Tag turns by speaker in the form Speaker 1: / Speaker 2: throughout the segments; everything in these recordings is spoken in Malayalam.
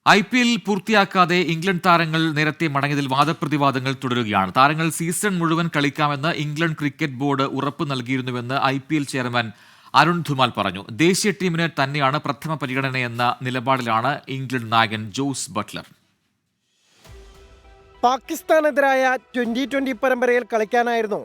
Speaker 1: IPL പൂർത്തിയാക്കാതെ ഇംഗ്ലണ്ട് താരങ്ങൾ നേരത്തെ മടങ്ങിയതിൽ വാദപ്രതിവാദങ്ങൾ തുടരുകയാണ്. താരങ്ങൾ സീസൺ മുഴുവൻ കളിക്കാമെന്ന് ഇംഗ്ലണ്ട് ക്രിക്കറ്റ് ബോർഡ് ഉറപ്പ് നൽകിയിരുന്നുവെന്ന് IPL ചെയർമാൻ അരുൺ ധുമാൽ പറഞ്ഞു. ദേശീയ ടീമിന് തന്നെയാണ് പ്രഥമ പരിഗണനയെന്ന നിലപാടിലാണ് ഇംഗ്ലണ്ട് നായകൻ ജോസ് ബട്ട്ലർ.
Speaker 2: പാകിസ്ഥാനെതിരായ 2020 പരമ്പരയിൽ കളിക്കാനായിരുന്നു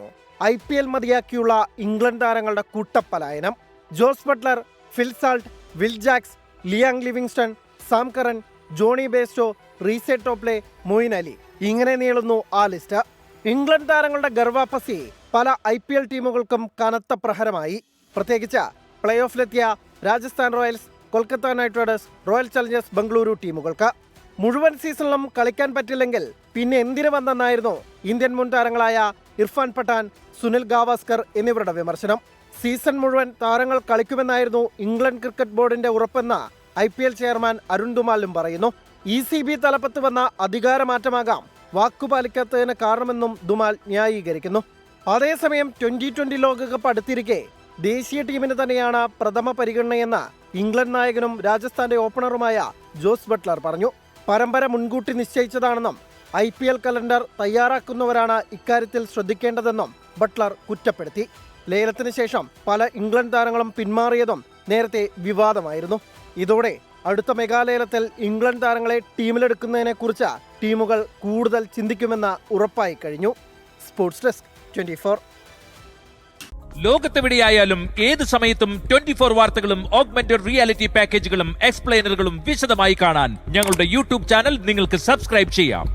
Speaker 2: IPL മതിയാക്കിയുള്ള ഇംഗ്ലണ്ട് താരങ്ങളുടെ കൂട്ടപ്പലായനം. Jos Buttler, Phil Salt, Will Jacks, Liam Livingstone, Sam Curran, Jonny Bairstow, Reece Topley, Moeen Ali, ഇങ്ങനെ നീളുന്നു ആ ലിസ്റ്റ്. ഇംഗ്ലണ്ട് താരങ്ങളുടെ ഗർവാപ്പസി പല IPL ടീമുകൾക്കും കനത്ത പ്രഹരമായി. പ്രത്യേകിച്ച് പ്ലേ ഓഫിലെത്തിയ Rajasthan Royals, Kolkata Knight Riders, Royal Challengers Bengaluru ടീമുകൾക്ക്. മുഴുവൻ സീസണിലും കളിക്കാൻ പറ്റില്ലെങ്കിൽ പിന്നെ എന്തിനു വന്നെന്നായിരുന്നു ഇന്ത്യൻ മുൻ താരങ്ങളായ ഇർഫാൻ പഠാൻ, സുനിൽ ഗാവസ്കർ എന്നിവരുടെ വിമർശനം. സീസൺ മുഴുവൻ താരങ്ങൾ കളിക്കുമെന്നായിരുന്നു ഇംഗ്ലണ്ട് ക്രിക്കറ്റ് ബോർഡിന്റെ ഉറപ്പെന്ന് IPL ചെയർമാൻ അരുൺ ധുമാലും പറയുന്നു. ECB തലപ്പത്ത് വന്ന അധികാരമാറ്റമാകാം വാക്കുപാലിക്കാത്തതിന് കാരണമെന്നും ധുമാൽ ന്യായീകരിക്കുന്നു. അതേസമയം 2020 ലോകകപ്പ് അടുത്തിരിക്കെ ദേശീയ ടീമിന് തന്നെയാണ് പ്രഥമ പരിഗണനയെന്ന് ഇംഗ്ലണ്ട് നായകനും രാജസ്ഥാന്റെ ഓപ്പണറുമായ ജോസ് ബട്ട്ലർ പറഞ്ഞു. പരമ്പര മുൻകൂട്ടി നിശ്ചയിച്ചതാണെന്നും IPL കലണ്ടർ തയ്യാറാക്കുന്നവരാണ് ഇക്കാര്യത്തിൽ ശ്രദ്ധിക്കേണ്ടതെന്നും ബട്ട്ലർ കുറ്റപ്പെടുത്തി. ലേലത്തിന് ശേഷം പല ഇംഗ്ലണ്ട് താരങ്ങളും പിന്മാറിയതും നേരത്തെ വിവാദമായിരുന്നു. ഇതോടെ അടുത്ത മെഗാലേലത്തിൽ ഇംഗ്ലണ്ട് താരങ്ങളെ ടീമിലെടുക്കുന്നതിനെക്കുറിച്ച് ടീമുകൾ കൂടുതൽ ചിന്തിക്കുമെന്ന് ഉറപ്പായി കഴിഞ്ഞു. Sports desk 24.
Speaker 3: ലോകത്തെവിടെയായാലും ഏത് സമയത്തും 24 വാർത്തകളും ഓഗ്മെന്റഡ് റിയാലിറ്റി പാക്കേജുകളും എക്സ്പ്ലെയിനറുകളും വിശദമായി കാണാൻ ഞങ്ങളുടെ YouTube ചാനൽ നിങ്ങൾക്ക് സബ്സ്ക്രൈബ് ചെയ്യാം.